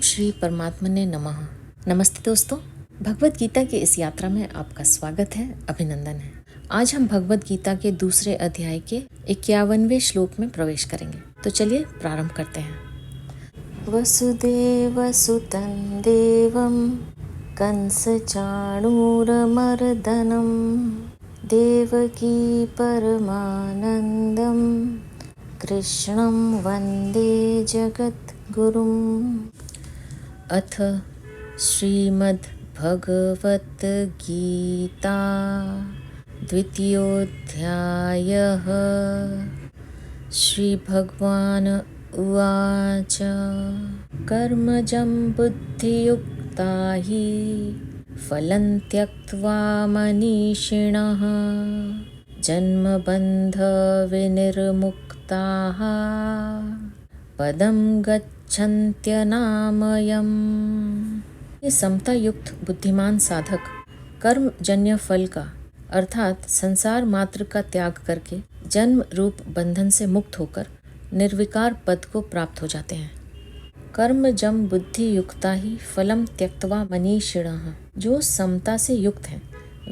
श्री परमात्मने नमः। नमस्ते दोस्तों, भगवत गीता की इस यात्रा में आपका स्वागत है, अभिनंदन है। आज हम भगवत गीता के दूसरे अध्याय के 51वें श्लोक में प्रवेश करेंगे। तो चलिए प्रारंभ करते हैं। वसुदेवसुतं देवं कंसचाणूरमर्दनं देवकी परमानन्दं कृष्णं वन्दे जगद्गुरुम्। अथ श्रीमद्भगवद्गीता द्वितीयोऽध्यायः। श्रीभगवान् उवाच कर्मजं बुद्धियुक्ता हि फलं त्यक्त्वा मनीषिणः जन्मबन्धविनिर्मुक्ताः पदं गच्छन्त्यनामयम्। ये समता युक्त बुद्धिमान साधक कर्म जन्य फल का अर्थात संसार मात्र का त्याग करके जन्म रूप बंधन से मुक्त होकर निर्विकार पद को प्राप्त हो जाते हैं। कर्म जम बुद्धि युक्ता ही फलम त्यक्त्वा मनीषिणः। जो समता से युक्त हैं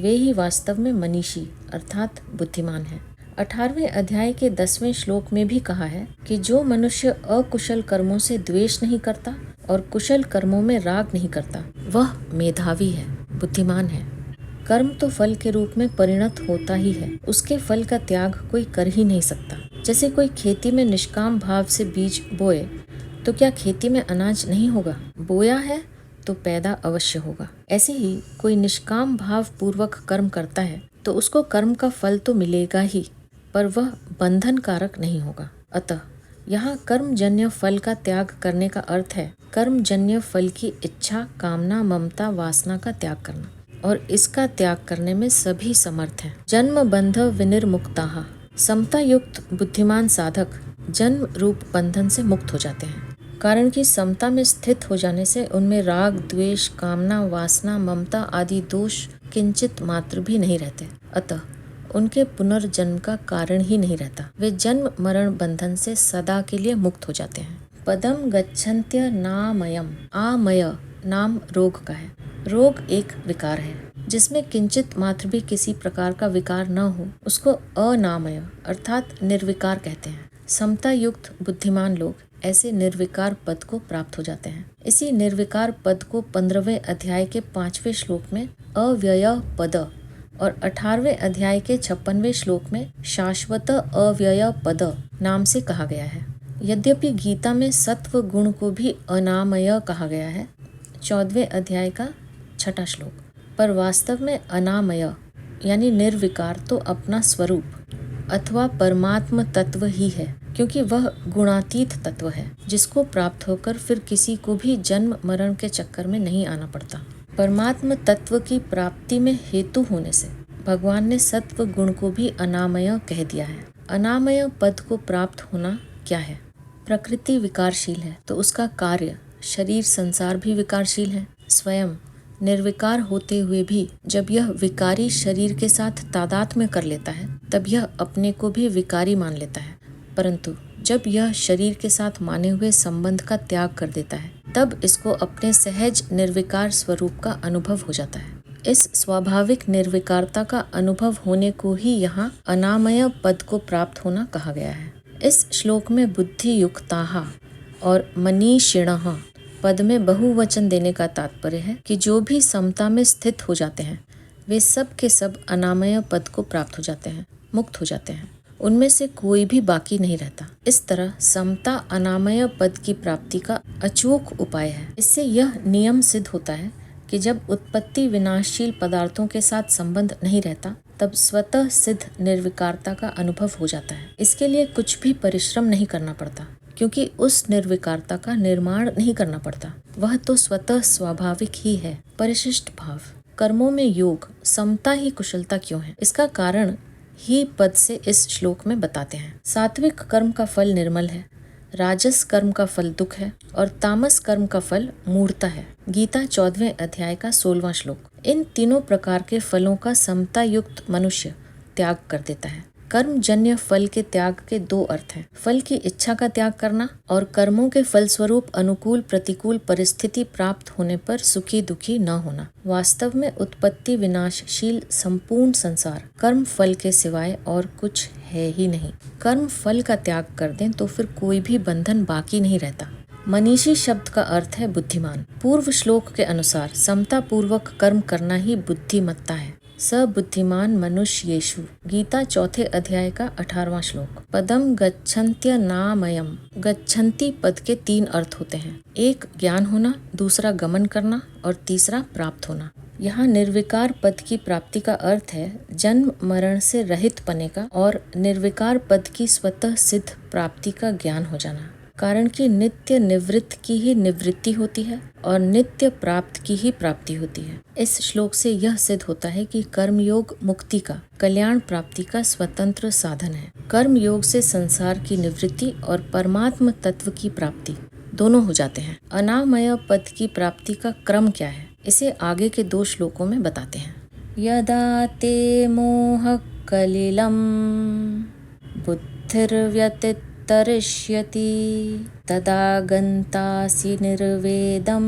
वे ही वास्तव में मनीषी अर्थात बुद्धिमान हैं। 18वें अध्याय के 10वें श्लोक में भी कहा है कि जो मनुष्य अकुशल कर्मों से द्वेष नहीं करता और कुशल कर्मों में राग नहीं करता वह मेधावी है, बुद्धिमान है। कर्म तो फल के रूप में परिणत होता ही है, उसके फल का त्याग कोई कर ही नहीं सकता। जैसे कोई खेती में निष्काम भाव से बीज बोए तो क्या खेती में अनाज नहीं होगा? बोया है तो पैदा अवश्य होगा। ऐसे ही कोई निष्काम भाव पूर्वक कर्म करता है तो उसको कर्म का फल तो मिलेगा ही, पर वह बंधन कारक नहीं होगा। अतः यहाँ कर्मजन्य फल का त्याग करने का अर्थ है कर्मजन्य फल की इच्छा, कामना, ममता, वासना का त्याग करना, और इसका त्याग करने में सभी समर्थ हैं। जन्म बंध विनिर्मुक्ताः। समता युक्त बुद्धिमान साधक जन्म रूप बंधन से मुक्त हो जाते हैं, कारण कि समता में स्थित हो जाने से उनमें राग, द्वेष, कामना, वासना, ममता आदि दोष किंचित मात्र भी नहीं रहते। अतः उनके पुनर्जन्म का कारण ही नहीं रहता। वे जन्म मरण बंधन से सदा के लिए मुक्त हो जाते हैं। पदम गच्छन्त्य नामयम। आमय नाम रोग का है। रोग एक विकार है जिसमें किंचित मात्र भी किसी प्रकार का विकार न हो, उसको अनामय अर्थात निर्विकार कहते हैं। समता युक्त बुद्धिमान लोग ऐसे निर्विकार पद को प्राप्त हो जाते हैं। इसी निर्विकार पद को 15वें अध्याय के 5वें श्लोक में अव्यय पद और 18वें अध्याय के 56वें श्लोक में शाश्वत अव्यय पद नाम से कहा गया है। यद्यपि गीता में सत्व गुण को भी अनामय कहा गया है, 14वें अध्याय का 6वां श्लोक, पर वास्तव में अनामय यानी निर्विकार तो अपना स्वरूप अथवा परमात्म तत्व ही है, क्योंकि वह गुणातीत तत्व है जिसको प्राप्त होकर फिर किसी को भी जन्म मरण के चक्कर में नहीं आना पड़ता। परमात्म तत्व की प्राप्ति में हेतु होने से भगवान ने सत्व गुण को भी अनामय कह दिया है। अनामय पद को प्राप्त होना क्या है? प्रकृति विकारशील है तो उसका कार्य शरीर संसार भी विकारशील है। स्वयं निर्विकार होते हुए भी जब यह विकारी शरीर के साथ तादात्म्य कर लेता है तब यह अपने को भी विकारी मान लेता है, परंतु जब यह शरीर के साथ माने हुए संबंध का त्याग कर देता है तब इसको अपने सहज निर्विकार स्वरूप का अनुभव हो जाता है। इस स्वाभाविक निर्विकारता का अनुभव होने को ही यहाँ अनामय पद को प्राप्त होना कहा गया है। इस श्लोक में बुद्धि युक्ताः और मनीषिणः पद में बहुवचन देने का तात्पर्य है कि जो भी समता में स्थित हो जाते हैं वे सब के सब अनामय पद को प्राप्त हो जाते हैं, मुक्त हो जाते हैं। उनमें से कोई भी बाकी नहीं रहता। इस तरह समता अनामय पद की प्राप्ति का अचूक उपाय है। इससे यह नियम सिद्ध होता है कि जब उत्पत्ति विनाशशील पदार्थों के साथ संबंध नहीं रहता तब स्वतः सिद्ध निर्विकारता का अनुभव हो जाता है। इसके लिए कुछ भी परिश्रम नहीं करना पड़ता, क्योंकि उस निर्विकारता का निर्माण नहीं करना पड़ता, वह तो स्वतः स्वाभाविक ही है। परिशिष्ट भाव कर्मों में योग समता ही कुशलता क्यों है, इसका कारण ही पद से इस श्लोक में बताते हैं। सात्विक कर्म का फल निर्मल है, राजस कर्म का फल दुख है और तामस कर्म का फल मूढ़ता है। गीता 14वें अध्याय का 16वां श्लोक। इन तीनों प्रकार के फलों का समता युक्त मनुष्य त्याग कर देता है। कर्मजन्य फल के त्याग के दो अर्थ हैं। फल की इच्छा का त्याग करना और कर्मों के फलस्वरूप अनुकूल प्रतिकूल परिस्थिति प्राप्त होने पर सुखी दुखी न होना। वास्तव में उत्पत्ति विनाशशील संपूर्ण संसार कर्म फल के सिवाय और कुछ है ही नहीं। कर्म फल का त्याग कर दें तो फिर कोई भी बंधन बाकी नहीं रहता। मनीषी शब्द का अर्थ है बुद्धिमान। पूर्व श्लोक के अनुसार समता पूर्वक कर्म करना ही बुद्धिमत्ता है। स बुद्धिमान मनुष्येषु, गीता चौथे अध्याय का 18वां श्लोक। पदम गच्छन्त्य नामयम। गच्छन्ति पद के 3 अर्थ होते हैं। एक ज्ञान होना, दूसरा गमन करना और तीसरा प्राप्त होना। यहाँ निर्विकार पद की प्राप्ति का अर्थ है जन्म मरण से रहित पने का और निर्विकार पद की स्वतः सिद्ध प्राप्ति का ज्ञान हो जाना। कारण कि नित्य निवृत्त की ही निवृत्ति होती है और नित्य प्राप्त की ही प्राप्ति होती है। इस श्लोक से यह सिद्ध होता है कि कर्मयोग मुक्ति का, कल्याण प्राप्ति का स्वतंत्र साधन है। कर्म योग से संसार की निवृत्ति और परमात्म तत्व की प्राप्ति दोनों हो जाते हैं। अनामय पद की प्राप्ति का क्रम क्या है, इसे आगे के 2 श्लोकों में बताते हैं। यदा ते मोह कलिलम बुद्धिर्व्यतित तरिष्यति तदा गन्तासि निर्वेदं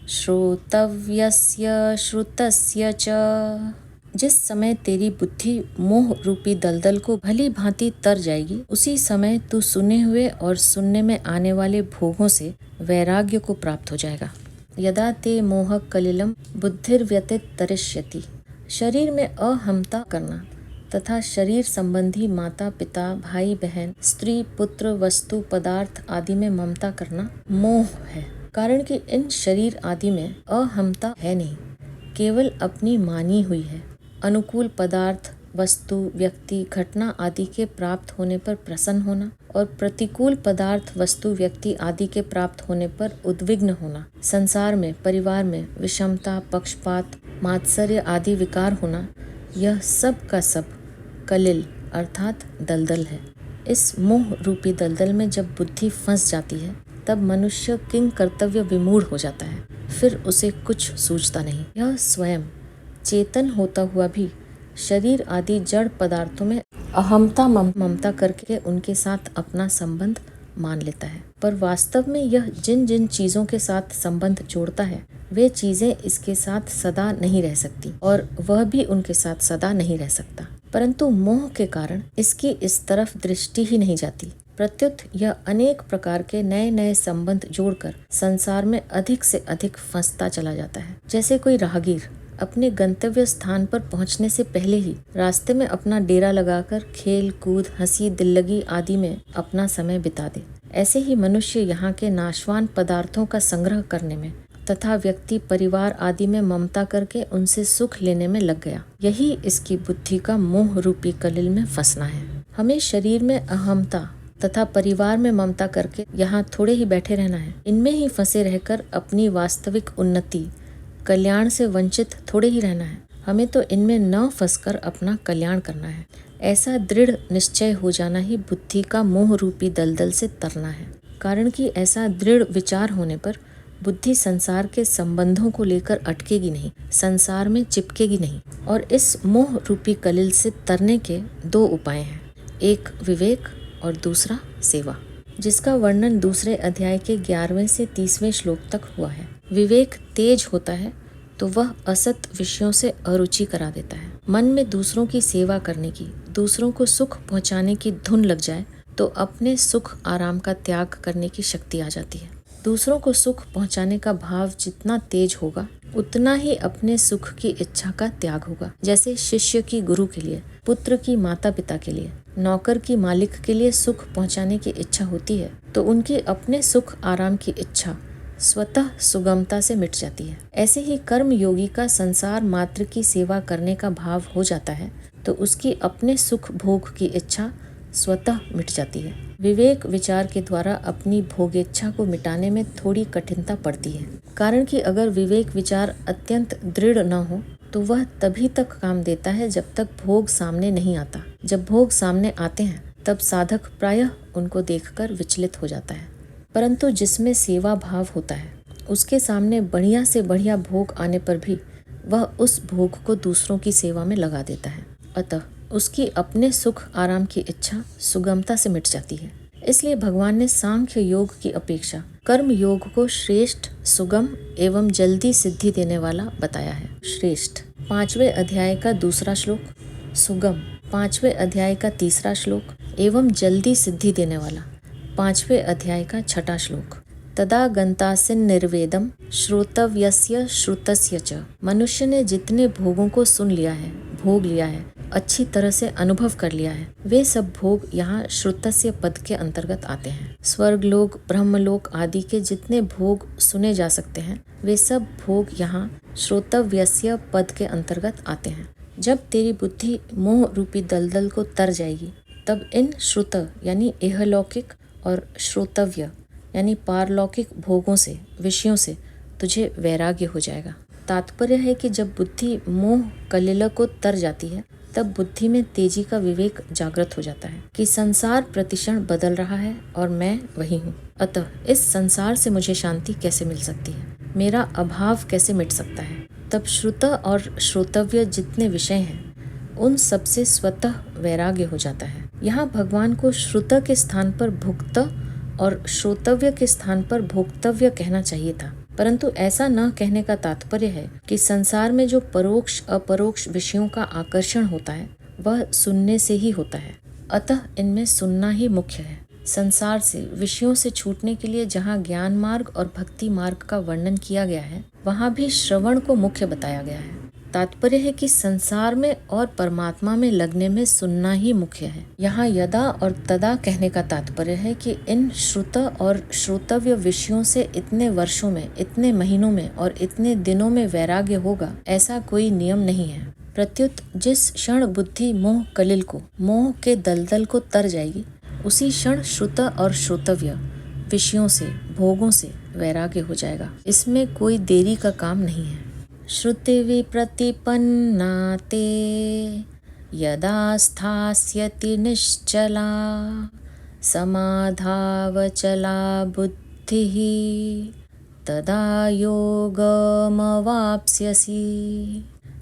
श्रोतव्यस्य श्रुतस्य च। जिस समय तेरी बुद्धि मोह रूपी दलदल को भली भांति तर जाएगी, उसी समय तू सुने हुए और सुनने में आने वाले भोगों से वैराग्य को प्राप्त हो जाएगा। यदा ते मोह कलिलम बुद्धिर्व्यतित तरिष्यति। शरीर में अहमता करना तथा शरीर संबंधी माता पिता भाई बहन स्त्री पुत्र वस्तु पदार्थ आदि में ममता करना मोह है। कारण कि इन शरीर आदि में अहमता है नहीं, केवल अपनी मानी हुई है। अनुकूल पदार्थ वस्तु व्यक्ति घटना आदि के प्राप्त होने पर प्रसन्न होना और प्रतिकूल पदार्थ वस्तु व्यक्ति आदि के प्राप्त होने पर उद्विग्न होना। संसार में परिवार में विषमता पक्षपात मात्सर्य आदि विकार होना, यह सब का सब कलिल अर्थात दलदल है। इस मोह रूपी दलदल में जब बुद्धि फंस जाती है तब मनुष्य किंग कर्तव्य विमूढ़ हो जाता है, फिर उसे कुछ सूझता नहीं। यह स्वयं चेतन होता हुआ भी शरीर आदि जड़ पदार्थों में अहमता ममता करके उनके साथ अपना संबंध मान लेता है। पर वास्तव में यह जिन जिन चीजों के साथ संबंध जोड़ता है वे चीजें इसके साथ सदा नहीं रह सकती और वह भी उनके साथ सदा नहीं रह सकता। परंतु मोह के कारण इसकी इस तरफ दृष्टि ही नहीं जाती। प्रत्युत यह अनेक प्रकार के नए नए संबंध जोड़कर संसार में अधिक से अधिक फंसता चला जाता है। जैसे कोई राहगीर अपने गंतव्य स्थान पर पहुंचने से पहले ही रास्ते में अपना डेरा लगाकर खेल कूद हंसी दिल्लगी आदि में अपना समय बिता दे, ऐसे ही मनुष्य यहाँ के नाशवान पदार्थों का संग्रह करने में तथा व्यक्ति परिवार आदि में ममता करके उनसे सुख लेने में लग गया। यही इसकी बुद्धि का मोह रूपी कलिल में फंसना है। हमें शरीर में अहमता तथा परिवार में ममता करके यहाँ थोड़े ही बैठे रहना है। इनमें ही फंसे रहकर अपनी वास्तविक उन्नति कल्याण से वंचित थोड़े ही रहना है। हमें तो इनमें न फंसकर अपना कल्याण करना है। ऐसा दृढ़ निश्चय हो जाना ही बुद्धि का मोह रूपी दलदल से तरना है। कारण कि ऐसा दृढ़ विचार होने पर बुद्धि संसार के संबंधों को लेकर अटकेगी नहीं, संसार में चिपकेगी नहीं। और इस मोह रूपी कलिल से तरने के 2 उपाय हैं, एक विवेक और दूसरा सेवा, जिसका वर्णन दूसरे अध्याय के 11वें से 30वें श्लोक तक हुआ है। विवेक तेज होता है तो वह असत विषयों से अरुचि करा देता है। मन में दूसरों की सेवा करने की, दूसरों को सुख पहुंचाने की धुन लग जाए तो अपने सुख आराम का त्याग करने की शक्ति आ जाती है। दूसरों को सुख पहुंचाने का भाव जितना तेज होगा उतना ही अपने सुख की इच्छा का त्याग होगा। जैसे शिष्य की गुरु के लिए, पुत्र की माता पिता के लिए, नौकर की मालिक के लिए सुख पहुंचाने की इच्छा होती है तो उनकी अपने सुख आराम की इच्छा स्वतः सुगमता से मिट जाती है। ऐसे ही कर्म योगी का संसार मात्र की सेवा करने का भाव हो जाता है तो उसकी अपने सुख भोग की इच्छा स्वतः मिट जाती है। विवेक विचार के द्वारा अपनी भोगेच्छा को मिटाने में थोड़ी कठिनता पड़ती है। कारण कि अगर विवेक विचार अत्यंत दृढ़ न हो तो वह तभी तक काम देता है जब तक भोग सामने नहीं आता। जब भोग सामने आते हैं तब साधक प्रायः उनको देखकर विचलित हो जाता है। परंतु जिसमें सेवा भाव होता है उसके सामने बढ़िया से बढ़िया भोग आने पर भी वह उस भोग को दूसरों की सेवा में लगा देता है। अतः उसकी अपने सुख आराम की इच्छा सुगमता से मिट जाती है। इसलिए भगवान ने सांख्य योग की अपेक्षा कर्म योग को श्रेष्ठ, सुगम एवं जल्दी सिद्धि देने वाला बताया है। श्रेष्ठ 5वें अध्याय का 2 श्लोक, सुगम 5वें अध्याय का 3 श्लोक एवं जल्दी सिद्धि देने वाला 5वें अध्याय का 6 श्लोक। तदा गंतासिन निर्वेदम श्रोतव्यस्य श्रुतस्य च। मनुष्य ने जितने भोगों को सुन लिया है, भोग लिया है, अच्छी तरह से अनुभव कर लिया है, वे सब भोग यहाँ श्रुतस्य पद के अंतर्गत आते हैं। स्वर्गलोक, ब्रह्मलोक आदि के जितने भोग सुने जा सकते हैं, वे सब भोग यहाँ श्रोतव्यस्य पद के अंतर्गत आते हैं। जब तेरी बुद्धि मोह रूपी दलदल को तर जाएगी, तब इन श्रुत यानी इहलौकिक और श्रोतव्य यानी पारलौकिक भोगों से, विषयों से तुझे वैराग्य हो जाएगा। तात्पर्य है कि जब बुद्धि मोह कलिल को तर जाती है, तब बुद्धि में तेजी का विवेक जागृत हो जाता है कि संसार प्रतिक्षण बदल रहा है और मैं वही हूँ। अतः इस संसार से मुझे शांति कैसे मिल सकती है, मेरा अभाव कैसे मिट सकता है। तब श्रुत और श्रोतव्य जितने विषय हैं, उन सब से स्वतः वैराग्य हो जाता है। यहाँ भगवान को श्रुत के स्थान पर भुक्त और श्रोतव्य के स्थान पर भोक्तव्य कहना चाहिए था, परंतु ऐसा न कहने का तात्पर्य है कि संसार में जो परोक्ष अपरोक्ष विषयों का आकर्षण होता है, वह सुनने से ही होता है। अतः इनमें सुनना ही मुख्य है। संसार से, विषयों से छूटने के लिए जहाँ ज्ञान मार्ग और भक्ति मार्ग का वर्णन किया गया है, वहाँ भी श्रवण को मुख्य बताया गया है। तात्पर्य है कि संसार में और परमात्मा में लगने में सुनना ही मुख्य है। यहाँ यदा और तदा कहने का तात्पर्य है कि इन श्रुत और श्रोतव्य विषयों से इतने वर्षों में, इतने महीनों में और इतने दिनों में वैराग्य होगा, ऐसा कोई नियम नहीं है। प्रत्युत जिस क्षण बुद्धि मोह कलिल को, मोह के दलदल को तर जाएगी, उसी क्षण श्रुत और श्रोतव्य विषयों से, भोगों से वैराग्य हो जाएगा। इसमें कोई देरी का काम नहीं है। श्रुतिवि प्रतिपन्ना ते यदा स्थास्यति निश्चला समाधावचला बुद्धिः तदा योगमवाप्स्यसि।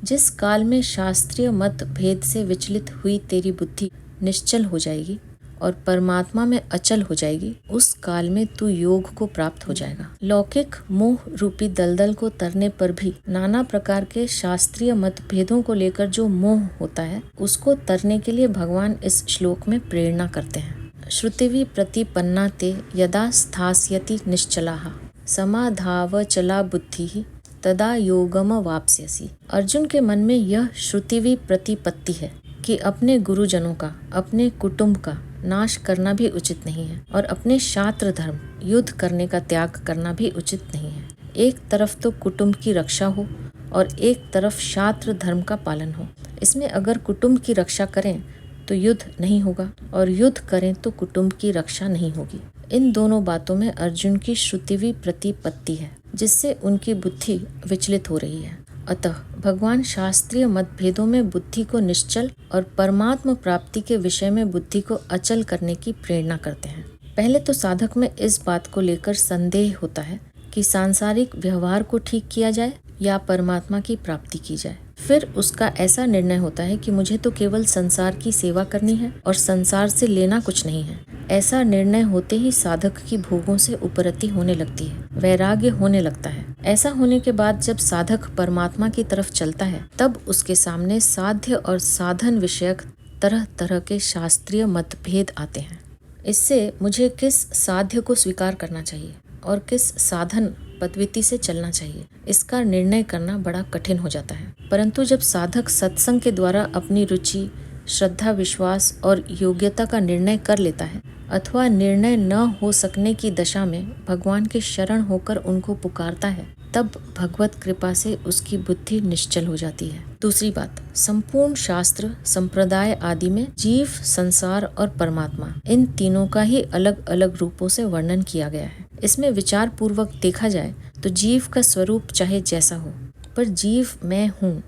जिस काल में शास्त्रीय मत भेद से विचलित हुई तेरी बुद्धि निश्चल हो जाएगी और परमात्मा में अचल हो जाएगी, उस काल में तू योग को प्राप्त हो जाएगा। लौकिक मोह रूपी दलदल को तरने पर भी नाना प्रकार के शास्त्रीय मतभेदों को लेकर जो मोह होता है, उसको तरने के लिए भगवान इस श्लोक में प्रेरणा करते हैं। श्रुतिवि प्रतिपन्ना ते यदा स्थास्यति निश्चलाः समाधावचला बुद्धिः तदा योगम वाप्स्यसि। अर्जुन के मन में यह श्रुतिवि प्रतिपत्ति है कि अपने गुरुजनों का, अपने कुटुंब का नाश करना भी उचित नहीं है और अपने शास्त्र धर्म, युद्ध करने का त्याग करना भी उचित नहीं है। एक तरफ तो कुटुंब की रक्षा हो और एक तरफ शास्त्र धर्म का पालन हो। इसमें अगर कुटुंब की रक्षा करें तो युद्ध नहीं होगा और युद्ध करें तो कुटुंब की रक्षा नहीं होगी। इन दोनों बातों में अर्जुन की श्रुतिवि प्रतिपत्ति है, जिससे उनकी बुद्धि विचलित हो रही है। अतः भगवान शास्त्रीय मतभेदों में बुद्धि को निश्चल और परमात्म प्राप्ति के विषय में बुद्धि को अचल करने की प्रेरणा करते हैं। पहले तो साधक में इस बात को लेकर संदेह होता है कि सांसारिक व्यवहार को ठीक किया जाए या परमात्मा की प्राप्ति की जाए। फिर उसका ऐसा निर्णय होता है कि मुझे तो केवल संसार की सेवा करनी है और संसार से लेना कुछ नहीं है। ऐसा निर्णय होते ही साधक की भोगों से उपरति होने लगती है, वैराग्य होने लगता है। ऐसा होने के बाद जब साधक परमात्मा की तरफ चलता है, तब उसके सामने साध्य और साधन विषयक तरह तरह के शास्त्रीय मतभेद आते हैं। इससे मुझे किस साध्य को स्वीकार करना चाहिए और किस साधन पद्धति से चलना चाहिए, इसका निर्णय करना बड़ा कठिन हो जाता है। परंतु जब साधक सत्संग के द्वारा अपनी रुचि, श्रद्धा, विश्वास और योग्यता का निर्णय कर लेता है अथवा निर्णय न हो सकने की दशा में भगवान के शरण होकर उनको पुकारता है, तब भगवत कृपा से उसकी बुद्धि निश्चल हो जाती है। दूसरी बात, संपूर्ण शास्त्र, संप्रदाय आदि में जीव, संसार और परमात्मा, इन तीनों का ही अलग अलग रूपों से वर्णन किया गया है। इसमें विचार पूर्वक देखा जाए तो जीव का स्वरूप चाहे जैसा हो, पर जीव मैं हूँ,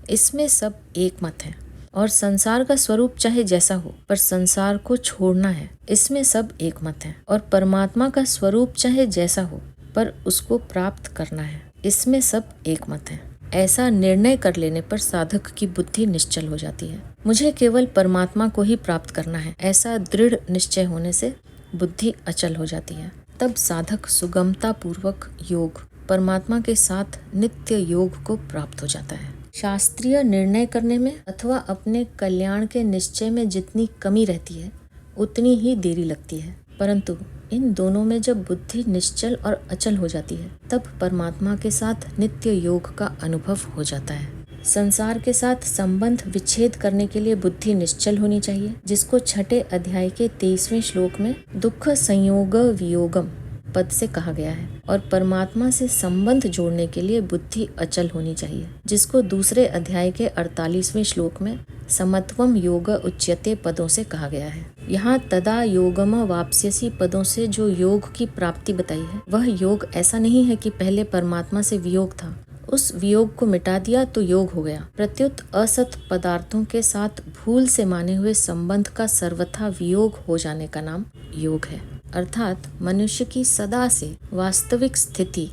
इसमें सब एक मत है। और संसार का स्वरूप चाहे जैसा हो, पर संसार को छोड़ना है, इसमें सब एक मत है। और परमात्मा का स्वरूप चाहे जैसा हो, पर उसको प्राप्त करना है, इसमें सब एक मत है। ऐसा निर्णय कर लेने पर साधक की बुद्धि निश्चल हो जाती है। मुझे केवल परमात्मा को ही प्राप्त करना है, ऐसा दृढ़ निश्चय होने से बुद्धि अचल हो जाती है। तब साधक सुगमता पूर्वक योग परमात्मा के साथ नित्य योग को प्राप्त हो जाता है। शास्त्रीय निर्णय करने में अथवा अपने कल्याण के निश्चय में जितनी कमी रहती है उतनी ही देरी लगती है, परंतु इन दोनों में जब बुद्धि निश्चल और अचल हो जाती है तब परमात्मा के साथ नित्य योग का अनुभव हो जाता है। संसार के साथ संबंध विच्छेद करने के लिए बुद्धि निश्चल होनी चाहिए, जिसको छठे अध्याय के 23वें श्लोक में दुख संयोग वियोगम पद से कहा गया है, और परमात्मा से संबंध जोड़ने के लिए बुद्धि अचल होनी चाहिए, जिसको दूसरे अध्याय के 48वें श्लोक में समत्वम योग उच्यते पदों से कहा गया है। यहाँ तदा योगम वाप्स्यसि पदों से जो योग की प्राप्ति बताई है वह योग ऐसा नहीं है कि पहले परमात्मा से वियोग था, उस वियोग को मिटा दिया तो योग हो गया। प्रत्युत असत पदार्थों के साथ भूल से माने हुए संबंध का सर्वथा वियोग हो जाने का नाम योग है। अर्थात मनुष्य की सदा से वास्तविक स्थिति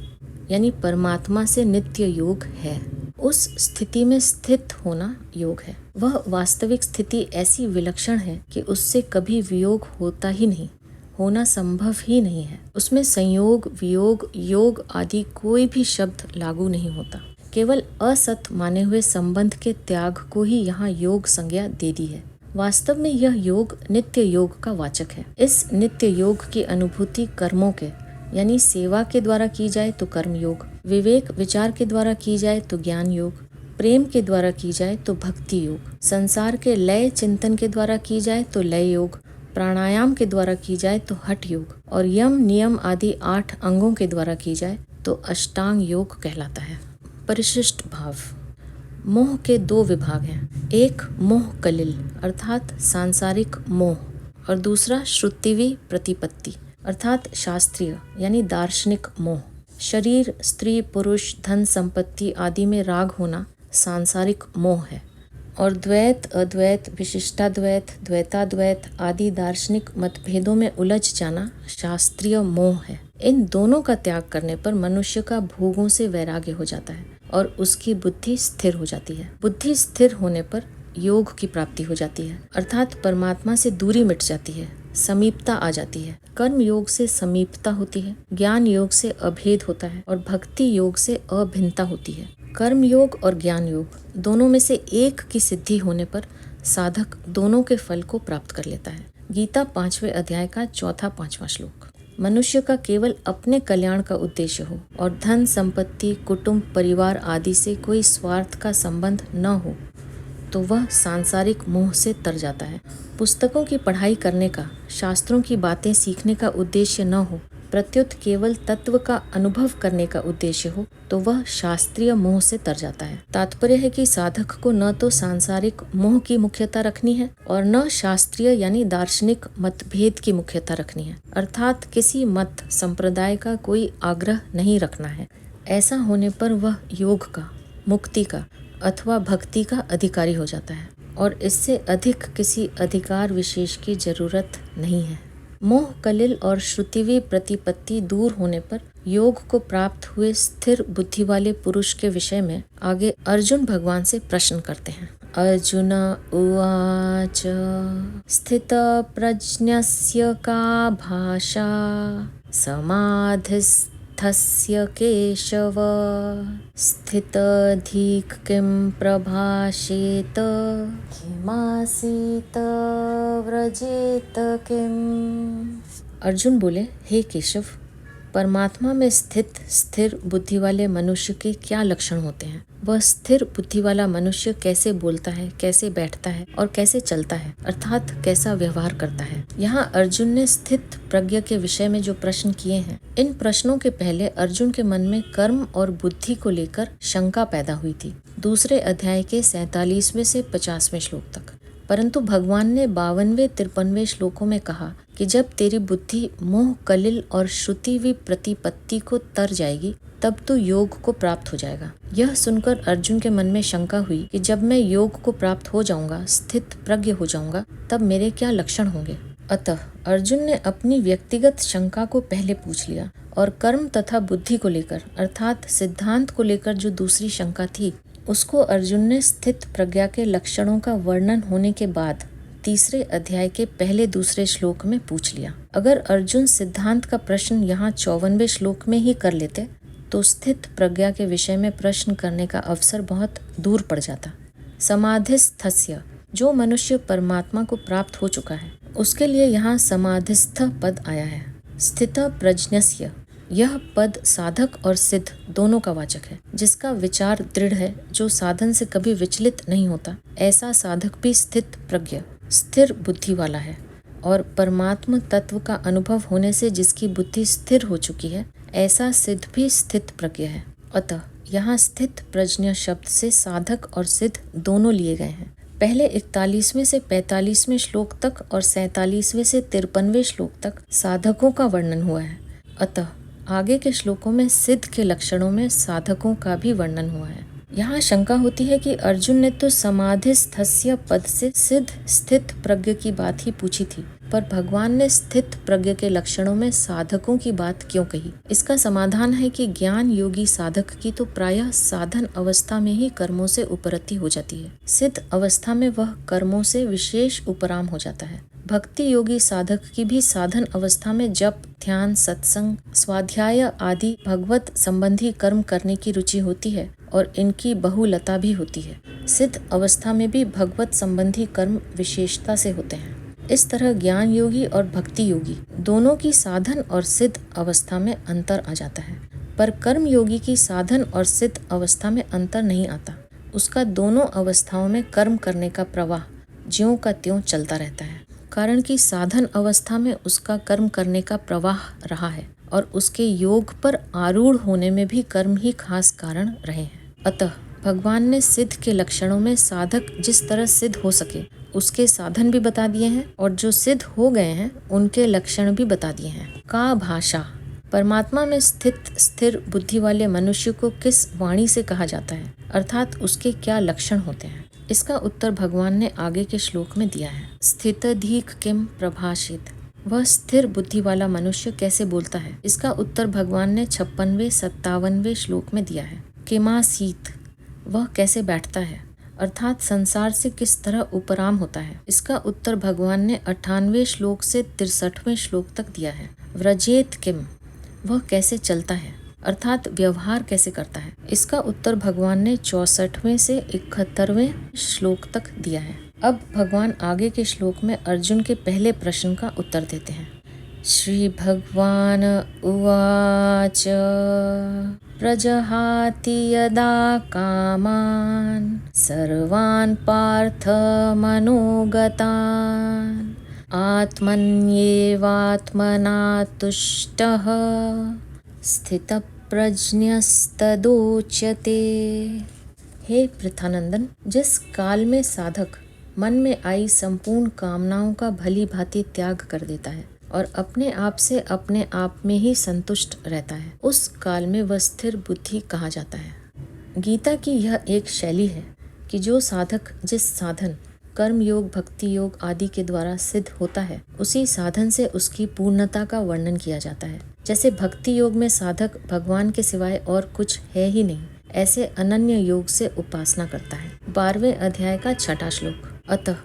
यानी परमात्मा से नित्य योग है। उस स्थिति में स्थित होना योग है। वह वास्तविक स्थिति ऐसी विलक्षण है कि उससे कभी वियोग होता ही नहीं, होना संभव ही नहीं है। उसमें संयोग, वियोग, योग आदि कोई भी शब्द लागू नहीं होता। केवल असत माने हुए संबंध के त्याग को ही यहाँ योग संज्ञा दे दी है। वास्तव में यह योग नित्य योग का वाचक है। इस नित्य योग की अनुभूति कर्मों के यानी सेवा के द्वारा की जाए तो कर्म योग, विवेक विचार के द्वारा की जाए तो ज्ञान योग, प्रेम के द्वारा की जाए तो भक्ति योग, संसार के लय चिंतन के द्वारा की जाए तो लय योग, प्राणायाम के द्वारा की जाए तो हठ योग, और यम नियम आदि 8 अंगों के द्वारा की जाए तो अष्टांग योग कहलाता है। परिशिष्ट भाव। मोह के 2 विभाग हैं, एक मोह कलिल अर्थात सांसारिक मोह, और दूसरा श्रुतिवी प्रतिपत्ति अर्थात शास्त्रीय यानी दार्शनिक मोह। शरीर, स्त्री, पुरुष, धन संपत्ति आदि में राग होना सांसारिक मोह है, और द्वैत, अद्वैत, विशिष्टाद्वैत, द्वैताद्वैत आदि दार्शनिक मतभेदों में उलझ जाना शास्त्रीय मोह है। इन दोनों का त्याग करने पर मनुष्य का भोगों से वैराग्य हो जाता है और उसकी बुद्धि स्थिर हो जाती है। बुद्धि स्थिर होने पर योग की प्राप्ति हो जाती है, अर्थात परमात्मा से दूरी मिट जाती है, समीपता आ जाती है। कर्म योग से समीपता होती है, ज्ञान योग से अभेद होता है और भक्ति योग से अभिन्नता होती है। कर्म योग और ज्ञान योग दोनों में से एक की सिद्धि होने पर साधक दोनों के फल को प्राप्त कर लेता है। गीता 5वें अध्याय का 4-5वां श्लोक। मनुष्य का केवल अपने कल्याण का उद्देश्य हो और धन संपत्ति, कुटुंब, परिवार आदि से कोई स्वार्थ का संबंध न हो तो वह सांसारिक मोह से तर जाता है। पुस्तकों की पढ़ाई करने का, शास्त्रों की बातें सीखने का उद्देश्य न हो, प्रत्युत केवल तत्व का अनुभव करने का उद्देश्य हो तो वह शास्त्रीय मोह से तर जाता है। तात्पर्य है कि साधक को न तो सांसारिक मोह की मुख्यता रखनी है और न शास्त्रीय यानी दार्शनिक मतभेद की मुख्यता रखनी है, अर्थात किसी मत संप्रदाय का कोई आग्रह नहीं रखना है। ऐसा होने पर वह योग का, मुक्ति का अथवा भक्ति का अधिकारी हो जाता है और इससे अधिक किसी अधिकार विशेष की जरूरत नहीं है। मोह कलिल और श्रुतिवी प्रतिपत्ति दूर होने पर योग को प्राप्त हुए स्थिर बुद्धि वाले पुरुष के विषय में आगे अर्जुन भगवान से प्रश्न करते हैं। अर्जुन उवाच स्थित प्रज्ञस्य का भाषा समाधिस्थस्य केशव स्थितधिक किं प्रभाषेत किमासीत व्रजेत किम। अर्जुन बोले, हे केशव, परमात्मा में स्थित स्थिर बुद्धि वाले मनुष्य के क्या लक्षण होते हैं? वह स्थिर बुद्धि वाला मनुष्य कैसे बोलता है, कैसे बैठता है और कैसे चलता है, अर्थात कैसा व्यवहार करता है। यहाँ अर्जुन ने स्थित प्रज्ञ के विषय में जो प्रश्न किए हैं, इन प्रश्नों के पहले अर्जुन के मन में कर्म और बुद्धि को लेकर शंका पैदा हुई थी, दूसरे अध्याय के 47वें से 50वें श्लोक तक। परंतु भगवान ने 52वें-53वें श्लोकों में कहा कि जब तेरी बुद्धि मोह कलिल और श्रुतिवी प्रतिपत्ति को तर जाएगी तब तो योग को प्राप्त हो जाएगा। यह सुनकर अर्जुन के मन में शंका हुई कि जब मैं योग को प्राप्त हो जाऊंगा, स्थित प्रज्ञ हो जाऊंगा, तब मेरे क्या लक्षण होंगे। अतः अर्जुन ने अपनी व्यक्तिगत शंका को पहले पूछ लिया और कर्म तथा बुद्धि को लेकर अर्थात सिद्धांत को लेकर जो दूसरी शंका थी उसको अर्जुन ने स्थित प्रज्ञा के लक्षणों का वर्णन होने के बाद तीसरे अध्याय के पहले दूसरे श्लोक में पूछ लिया। अगर अर्जुन सिद्धांत का प्रश्न यहाँ 54वें श्लोक में ही कर लेते तो स्थित प्रज्ञा के विषय में प्रश्न करने का अवसर बहुत दूर पड़ जाता। समाधिस्थस्य, जो मनुष्य परमात्मा को प्राप्त हो चुका है, उसके लिए यहाँ समाधिस्थ पद आया है। स्थित प्रज्ञस्य, यह पद साधक और सिद्ध दोनों का वाचक है। जिसका विचार दृढ़ है, जो साधन से कभी विचलित नहीं होता, ऐसा साधक भी स्थित प्रज्ञ, स्थिर बुद्धि वाला है। और परमात्म तत्व का अनुभव होने से जिसकी बुद्धि स्थिर हो चुकी है, ऐसा सिद्ध भी स्थित प्रज्ञ है। अतः यहाँ स्थित प्रज्ञ शब्द से साधक और सिद्ध दोनों लिए गए हैं। पहले 41वें से 45वें श्लोक तक और 47वें से 53वें श्लोक तक साधकों का वर्णन हुआ है। अतः आगे के श्लोकों में सिद्ध के लक्षणों में साधकों का भी वर्णन हुआ है। यहाँ शंका होती है कि अर्जुन ने तो समाधिस्थस्य पद से सिद्ध स्थित प्रज्ञ की बात ही पूछी थी, पर भगवान ने स्थित प्रज्ञ के लक्षणों में साधकों की बात क्यों कही? इसका समाधान है कि ज्ञान योगी साधक की तो प्रायः साधन अवस्था में ही कर्मों से उपरति हो जाती है। सिद्ध अवस्था में वह कर्मों से विशेष उपराम हो जाता है। भक्ति योगी साधक की भी साधन अवस्था में जप, ध्यान, सत्संग, स्वाध्याय आदि भगवत संबंधी कर्म करने की रुचि होती है और इनकी बहुलता भी होती है। सिद्ध अवस्था में भी भगवत संबंधी कर्म विशेषता से होते हैं। इस तरह ज्ञान योगी और भक्ति योगी दोनों की साधन और सिद्ध अवस्था में अंतर आ जाता है, पर कर्म योगी की साधन और सिद्ध अवस्था में अंतर नहीं आता। उसका दोनों अवस्थाओं में कर्म करने का प्रवाह ज्यों का त्यों चलता रहता है, कारण कि साधन अवस्था में उसका कर्म करने का प्रवाह रहा है और उसके योग पर आरूढ़ होने में भी कर्म ही खास कारण रहे हैं। अतः भगवान ने सिद्ध के लक्षणों में साधक जिस तरह सिद्ध हो सके उसके साधन भी बता दिए हैं और जो सिद्ध हो गए हैं उनके लक्षण भी बता दिए हैं। का भाषा, परमात्मा में स्थित स्थिर बुद्धि वाले मनुष्य को किस वाणी से कहा जाता है, अर्थात उसके क्या लक्षण होते हैं? इसका उत्तर भगवान ने आगे के श्लोक में दिया है। स्थितधिक किम प्रभाषित, वह स्थिर बुद्धि वाला मनुष्य कैसे बोलता है? इसका उत्तर भगवान ने 56वें 57वें श्लोक में दिया है। किमासीत, वह कैसे बैठता है, अर्थात संसार से किस तरह उपराम होता है? इसका उत्तर भगवान ने 98वें श्लोक से 63वें श्लोक तक दिया है। व्रजेत किम, वह कैसे चलता है, अर्थात व्यवहार कैसे करता है? इसका उत्तर भगवान ने 64वें से 71वें श्लोक तक दिया है। अब भगवान आगे के श्लोक में अर्जुन के पहले प्रश्न का उत्तर देते हैं। श्री भगवान उवाच प्रजहाति यदा कामान् सर्वान् पार्थ मनोगतान् आत्मन्येवात्मना तुष्टः स्थितप्रज्ञस्तदोच्यते। हे पृथानंदन, जिस काल में साधक मन में आई संपूर्ण कामनाओं का भली भांति त्याग कर देता है और अपने आप से अपने आप में ही संतुष्ट रहता है, उस काल में वह स्थिर बुद्धि कहा जाता है। गीता की यह एक शैली है कि जो साधक जिस साधन कर्म योग, भक्ति योग आदि के द्वारा सिद्ध होता है, उसी साधन से उसकी पूर्णता का वर्णन किया जाता है। जैसे भक्ति योग में साधक भगवान के सिवाय और कुछ है ही नहीं, ऐसे अनन्य योग से उपासना करता है। 12वें अध्याय का 6वां श्लोक। अतः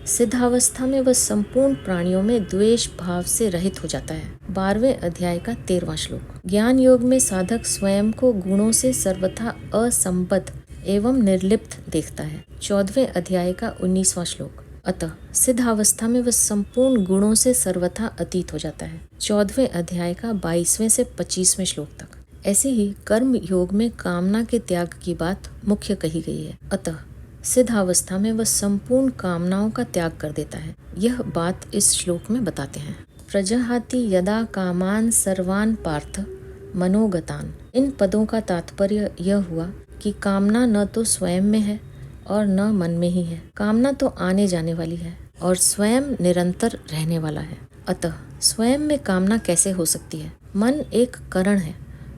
सिद्धावस्था में वह संपूर्ण प्राणियों में द्वेष भाव से रहित हो जाता है। 12वें अध्याय का 13वां श्लोक। ज्ञान योग में साधक स्वयं को गुणों से सर्वथा असंबद्ध एवं निर्लिप्त देखता है। 14वें अध्याय का 19वां श्लोक। अतः सिद्धावस्था में वह संपूर्ण गुणों से सर्वथा अतीत हो जाता है। 14वें अध्याय का 22वें से 25वें श्लोक तक। ऐसे ही कर्म योग में कामना के त्याग की बात मुख्य कही गई है। अतः सिद्धावस्था में वह संपूर्ण कामनाओं का त्याग कर देता है। यह बात इस श्लोक में बताते हैं। प्रजहाति यदा कामान सर्वान पार्थ मनोगतान। इन पदों का तात्पर्य यह हुआ कि कामना न तो स्वयं में है और न मन में ही है। कामना तो आने जाने वाली है और स्वयं निरंतर रहने वाला है। अतः स्वयं में कामना कैसे हो सकती है? मन एक करण है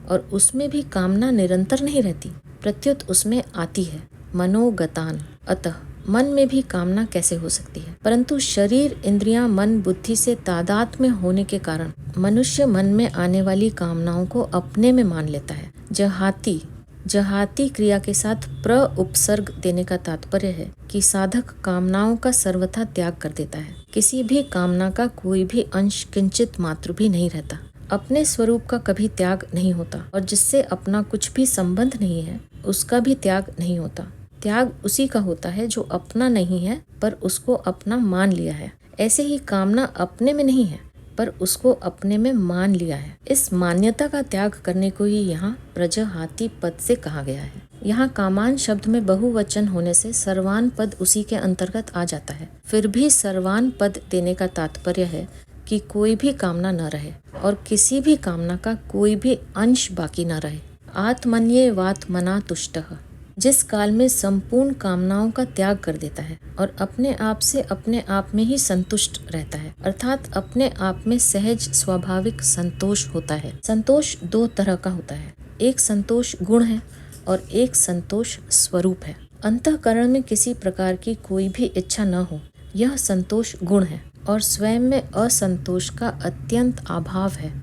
और उसमें भी कामना निरंतर नहीं रहती, प्रत्युत उसमें आती है। मनोगतान, अतः मन में भी कामना कैसे हो सकती है? परंतु शरीर, इंद्रियां, मन, बुद्धि से तादात्म्य होने के कारण मनुष्य मन में आने वाली कामनाओं को अपने में मान लेता है। जहाति जहाती क्रिया के साथ प्र उपसर्ग देने का तात्पर्य है कि साधक कामनाओं का सर्वथा त्याग कर देता है। किसी भी कामना का कोई भी अंश किंचित मात्र भी नहीं रहता। अपने स्वरूप का कभी त्याग नहीं होता और जिससे अपना कुछ भी संबंध नहीं है उसका भी त्याग नहीं होता। त्याग उसी का होता है जो अपना नहीं है पर उसको अपना मान लिया है। ऐसे ही कामना अपने में नहीं है पर उसको अपने में मान लिया है। इस मान्यता का त्याग करने को ही यहाँ प्रजहाति पद से कहा गया है। यहाँ कामान शब्द में बहुवचन होने से सर्वान पद उसी के अंतर्गत आ जाता है। फिर भी सर्वान पद देने का तात्पर्य है कि कोई भी कामना न रहे और किसी भी कामना का कोई भी अंश बाकी न रहे। आत्मन्येवात्मना तुष्टः, जिस काल में संपूर्ण कामनाओं का त्याग कर देता है और अपने आप से अपने आप में ही संतुष्ट रहता है, अर्थात अपने आप में सहज स्वाभाविक संतोष होता है। संतोष दो तरह का होता है, एक संतोष गुण है और एक संतोष स्वरूप है। अंतःकरण में किसी प्रकार की कोई भी इच्छा न हो, यह संतोष गुण है और स्वयं में असंतोष का अत्यंत अभाव है,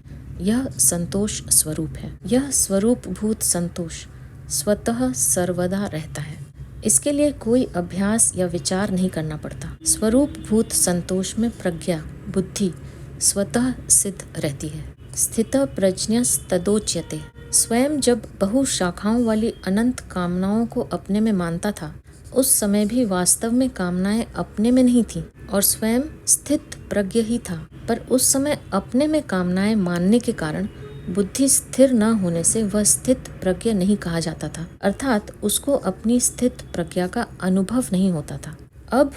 यह संतोष स्वरूप है। यह स्वरूप भूत संतोष स्वतः सर्वदा रहता है। इसके लिए कोई अभ्यास या विचार नहीं करना पड़ता। स्वरूप भूत संतोष में प्रज्ञा बुद्धि स्वतः सिद्ध रहती है। स्थित प्रज्ञस्तदोच्यते, स्वयं जब बहु शाखाओं वाली अनंत कामनाओं को अपने में मानता था उस समय भी वास्तव में कामनाएं अपने में नहीं थीं और स्वयं स्थित प्रज्ञ ही था, पर उस समय अपने में कामनाएं मानने के कारण बुद्धि स्थिर न होने से वह स्थित प्रज्ञ नहीं कहा जाता था, अर्थात उसको अपनी स्थित प्रज्ञा का अनुभव नहीं होता था। अब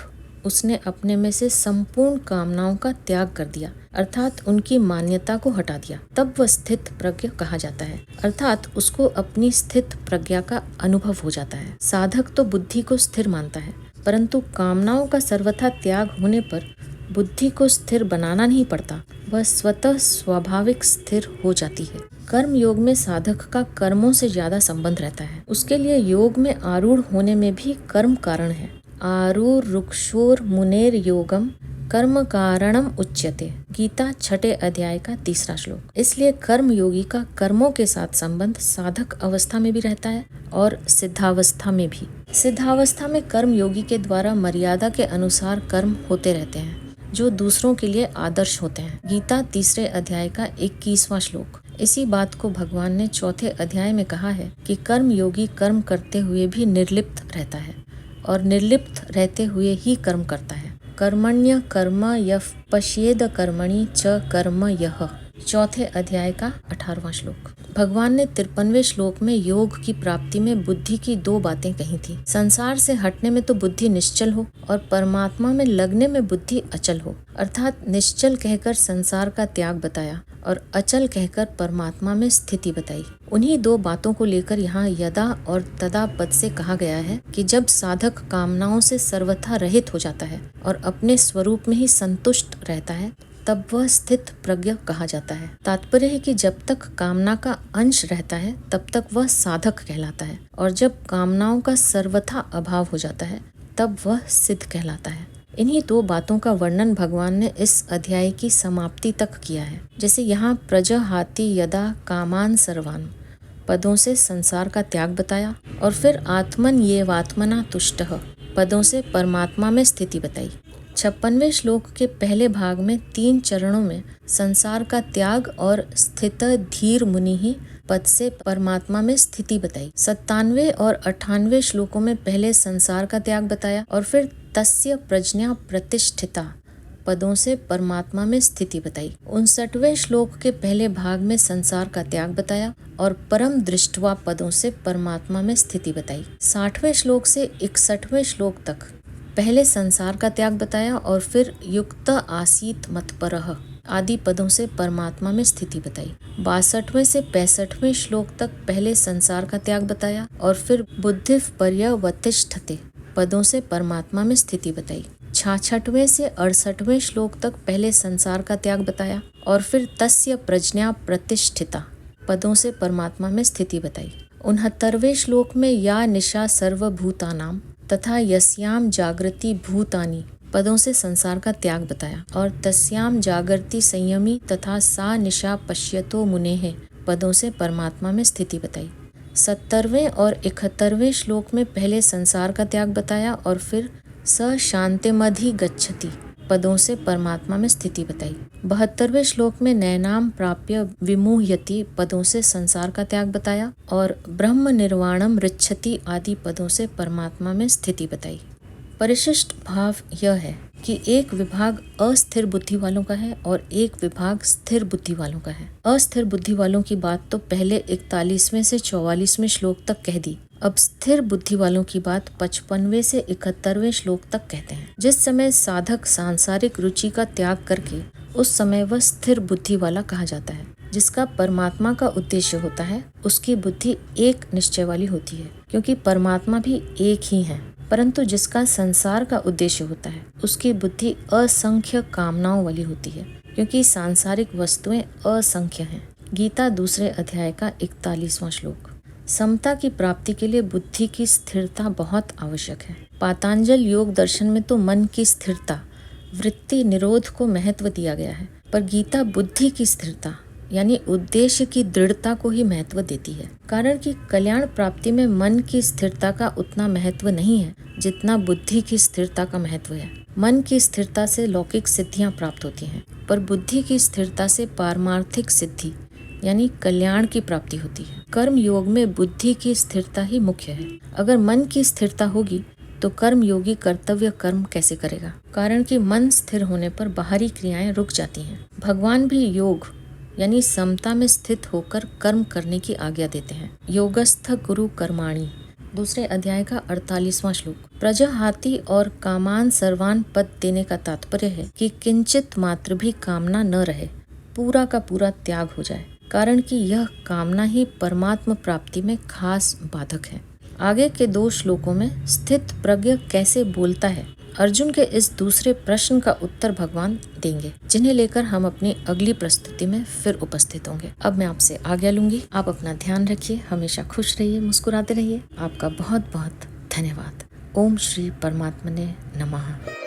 उसने अपने में से संपूर्ण कामनाओं का त्याग कर दिया, अर्थात उनकी मान्यता को हटा दिया, तब वह स्थित प्रज्ञ कहा जाता है, अर्थात उसको अपनी स्थित प्रज्ञा का अनुभव हो जाता है। साधक तो बुद्धि को स्थिर मानता है, परंतु कामनाओं का सर्वथा त्याग होने पर बुद्धि को स्थिर बनाना नहीं पड़ता, वह स्वतः स्वाभाविक स्थिर हो जाती है। कर्म योग में साधक का कर्मों से ज्यादा संबंध रहता है। उसके लिए योग में आरूढ़ होने में भी कर्म कारण है। आरूढ़ रुक्षोर मुनेर योगम कर्म कारणम उच्यते, गीता 6 अध्याय का 3 श्लोक। इसलिए कर्म योगी का कर्मों के साथ संबंध साधक अवस्था में भी रहता है और सिद्धावस्था में भी। सिद्धावस्था में कर्म योगी के द्वारा मर्यादा के अनुसार कर्म होते रहते हैं जो दूसरों के लिए आदर्श होते हैं। गीता 3 अध्याय का 21वां श्लोक। इसी बात को भगवान ने 4 अध्याय में कहा है कि कर्म योगी कर्म करते हुए भी निर्लिप्त रहता है और निर्लिप्त रहते हुए ही कर्म करता है। कर्मण्य कर्म यः पश्येद कर्मणि च कर्म यः, 4 अध्याय का 18वां श्लोक। भगवान ने 53वें श्लोक में योग की प्राप्ति में बुद्धि की 2 बातें कही थी। संसार से हटने में तो बुद्धि निश्चल हो और परमात्मा में लगने में बुद्धि अचल हो, अर्थात निश्चल कहकर संसार का त्याग बताया और अचल कहकर परमात्मा में स्थिति बताई। उन्हीं 2 बातों को लेकर यहाँ यदा और तदा पद से कहा गया है कि जब साधक कामनाओं से सर्वथा रहित हो जाता है और अपने स्वरूप में ही संतुष्ट रहता है तब वह स्थित प्रज्ञ कहा जाता है। तात्पर्य है कि जब तक कामना का अंश रहता है तब तक वह साधक कहलाता है और जब कामनाओं का सर्वथा अभाव हो जाता है तब वह सिद्ध कहलाता है। इन्हीं 2 बातों का वर्णन भगवान ने इस अध्याय की समाप्ति तक किया है। जैसे यहाँ प्रजहाति यदा कामान सर्वान पदों से संसार का त्याग बताया और फिर आत्मन येवात्मना तुष्टः पदों से परमात्मा में स्थिति बताई। 56वें श्लोक के पहले भाग में 3 चरणों में संसार का त्याग और स्थित धीर मुनि ही पद से परमात्मा में स्थिति बताई। 97वें और 98वें श्लोकों में पहले संसार का त्याग बताया और फिर तस्य प्रज्ञा प्रतिष्ठिता पदों से परमात्मा में स्थिति बताई। 59वें श्लोक के पहले भाग में संसार का त्याग बताया और परम दृष्टवा पदों से परमात्मा में स्थिति बताई। 60वें श्लोक से 61वें श्लोक तक पहले संसार का त्याग बताया और फिर युक्त आसीत मतपरः आदि पदों से परमात्मा में स्थिति बताई। 62वें से 65वें श्लोक तक पहले संसार का त्याग बताया और फिर बुद्धिः पर्यवतिष्ठते पदों से परमात्मा में स्थिति बताई। 66वें से 68वें श्लोक तक पहले संसार का त्याग बताया और फिर तस्य प्रज्ञा प्रतिष्ठिता पदों से परमात्मा में स्थिति बताई। 69वें श्लोक में या निशा सर्वभूतानाम तथा यस्याम जागृति भूतानि पदों से संसार का त्याग बताया और तस्याम जागृति संयमी तथा सा निशा पश्यतो मुनेः पदों से परमात्मा में स्थिति बताई। 70वें और 71वें श्लोक में पहले संसार का त्याग बताया और फिर स शांतिमधि गच्छति पदों से परमात्मा में स्थिति बताई। 72वें श्लोक में नैनाम प्राप्य विमुह्यति पदों से संसार का त्याग बताया और ब्रह्म निर्वाणम ऋच्छति आदि पदों से परमात्मा में स्थिति बताई। परिशिष्ट भाव यह है कि एक विभाग अस्थिर बुद्धि वालों का है और एक विभाग स्थिर बुद्धि वालों का है। अस्थिर बुद्धि वालों की बात तो पहले 41वें से 44वें श्लोक तक कह दी। अब स्थिर बुद्धि वालों की बात 55वें से 71वें श्लोक तक कहते हैं। जिस समय साधक सांसारिक रुचि का त्याग करके उस समय वह स्थिर बुद्धि वाला कहा जाता है। जिसका परमात्मा का उद्देश्य होता है उसकी बुद्धि एक निश्चय वाली होती है, क्योंकि परमात्मा भी एक ही है। परंतु जिसका संसार का उद्देश्य होता है उसकी बुद्धि असंख्य कामनाओं वाली होती है, क्योंकि सांसारिक वस्तुएं असंख्य हैं। गीता 2 अध्याय का 41वां श्लोक। समता की प्राप्ति के लिए बुद्धि की स्थिरता बहुत आवश्यक है। पातंजल योग दर्शन में तो मन की स्थिरता, वृत्ति निरोध को महत्व दिया गया है, पर गीता बुद्धि की स्थिरता यानी उद्देश्य की दृढ़ता को ही महत्व देती है। कारण कि कल्याण प्राप्ति में मन की स्थिरता का उतना महत्व नहीं है जितना बुद्धि की स्थिरता का महत्व है। मन की स्थिरता से लौकिक सिद्धियां प्राप्त होती हैं, पर बुद्धि की स्थिरता से पारमार्थिक सिद्धि यानी कल्याण की प्राप्ति होती है। कर्म योग में बुद्धि की स्थिरता ही मुख्य है। अगर मन की स्थिरता होगी तो कर्म योगी कर्तव्य कर्म कैसे करेगा? कारण कि मन स्थिर होने पर बाहरी क्रियाएं रुक जाती हैं। भगवान भी योग यानी समता में स्थित होकर कर्म करने की आज्ञा देते हैं। योगस्थ गुरु कर्माणि 2 अध्याय का 48वां श्लोक। प्रजहाति और कामान सर्वान पद देने का तात्पर्य है कि किंचित मात्र भी कामना न रहे, पूरा का पूरा त्याग हो जाए। कारण कि यह कामना ही परमात्म प्राप्ति में खास बाधक है। आगे के 2 श्लोकों में स्थित प्रज्ञ कैसे बोलता है, अर्जुन के इस दूसरे प्रश्न का उत्तर भगवान देंगे, जिन्हें लेकर हम अपनी अगली प्रस्तुति में फिर उपस्थित होंगे। अब मैं आपसे आज्ञा लूंगी। आप अपना ध्यान रखिए, हमेशा खुश रहिए, मुस्कुराते रहिए। आपका बहुत बहुत धन्यवाद। ओम श्री परमात्मने नमः।